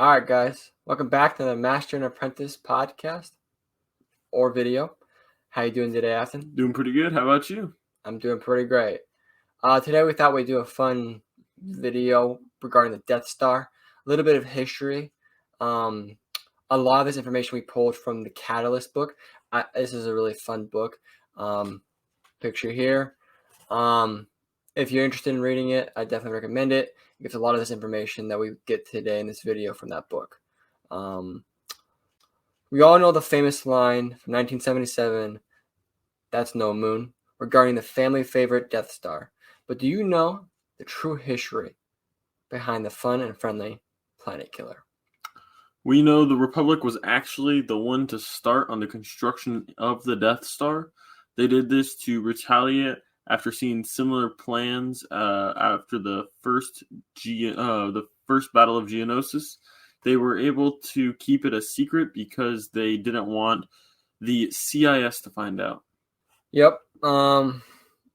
All right, guys. Welcome back to the Master and Apprentice podcast or video. How you doing today, Afton? Doing pretty good. How about you? I'm doing pretty great. Today we thought we'd do a fun video regarding the Death Star. A little bit of history. A lot of this information we pulled from the Catalyst book. This is a really fun book. Picture here. If you're interested in reading it, I definitely recommend it. It gives a lot of this information that we get today in this video from that book. We all know the famous line from 1977, "That's no moon," regarding the family favorite Death Star. But do you know the true history behind the fun and friendly planet killer? We know the Republic was actually the one to start on the construction of the Death Star. They did this to retaliate after seeing similar plans after the first Battle of Geonosis. They were able to keep it a secret because they didn't want the CIS to find out. Yep. And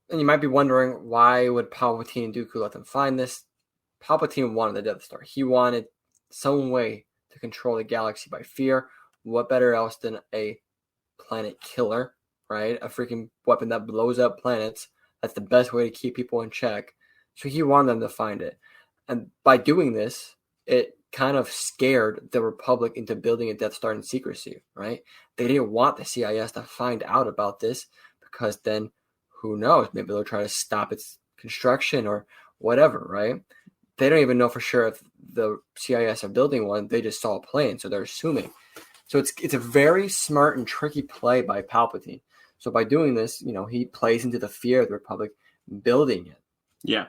you might be wondering, why would Palpatine and Dooku let them find this? Palpatine wanted the Death Star. He wanted some way to control the galaxy by fear. What better else than a planet killer, right? A freaking weapon that blows up planets. That's the best way to keep people in check. So he wanted them to find it. And by doing this, it kind of scared the Republic into building a Death Star in secrecy, right? They didn't want the CIS to find out about this, because then who knows? Maybe they'll try to stop its construction or whatever, right? They don't even know for sure if the CIS are building one. They just saw a plane, so they're assuming. So it's a very smart and tricky play by Palpatine. So by doing this, he plays into the fear of the Republic building it. Yeah.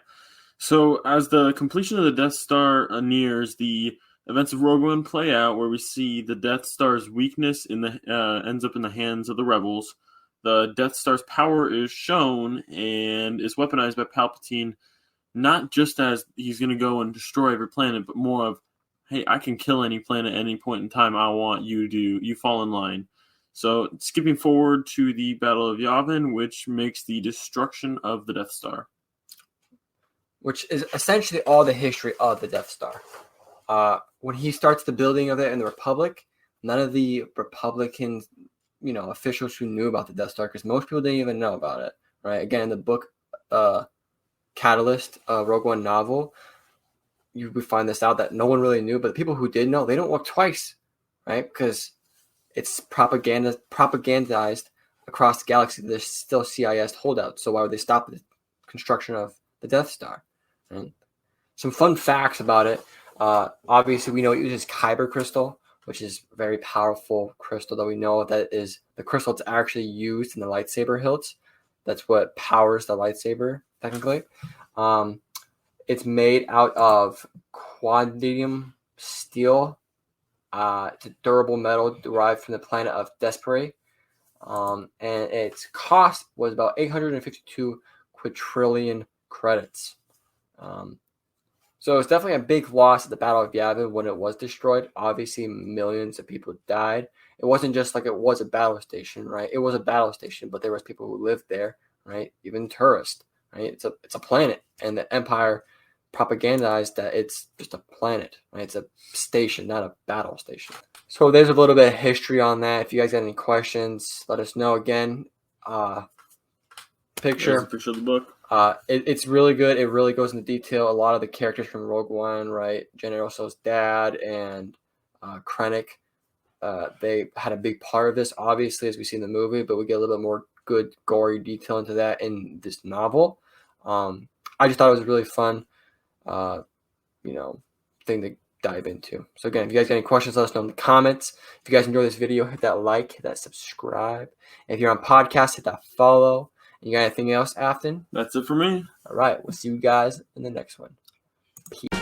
So as the completion of the Death Star nears, the events of Rogue One play out, where we see the Death Star's weakness ends up in the hands of the rebels. The Death Star's power is shown and is weaponized by Palpatine, not just as he's going to go and destroy every planet, but more of, hey, I can kill any planet at any point in time I want you to. You fall in line. So skipping forward to the Battle of Yavin, which makes the destruction of the Death Star. Which is essentially all the history of the Death Star. When he starts the building of it in the Republic, none of the Republican, officials who knew about the Death Star, because most people didn't even know about it, right? Again, in the book Catalyst, Rogue One novel, you would find this out that no one really knew, but the people who did know, they don't look twice, right? Because it's propagandized across the galaxy. There's still CIS holdouts, so why would they stop the construction of the Death Star? And some fun facts about it. Obviously, we know it uses kyber crystal, which is a very powerful crystal that we know that is the crystal that's actually used in the lightsaber hilts. That's what powers the lightsaber, technically. It's made out of quandium steel. It's a durable metal derived from the planet of Desperate. And its cost was about 852 quadrillion credits. So it's definitely a big loss at the Battle of Yavin when it was destroyed. Obviously, millions of people died. It wasn't just like it was a battle station, right? It was a battle station, but there was people who lived there, right? Even tourists, right? It's a planet, and the Empire propagandized that it's just a planet, right? It's a station, not a battle station. So there's a little bit of history on that. If you guys got any questions, let us know. Again, picture. There's a picture of the book. It's really good. It really goes into detail. A lot of the characters from Rogue One, right? General So's dad and Krennic, they had a big part of this, obviously, as we see in the movie, but we get a little bit more good, gory detail into that in this novel. I just thought it was a really fun, thing to dive into. So again, if you guys got any questions, let us know in the comments. If you guys enjoyed this video, hit that like, hit that subscribe. If you're on podcast, hit that follow. You got anything else, Afton? That's it for me. All right. We'll see you guys in the next one. Peace.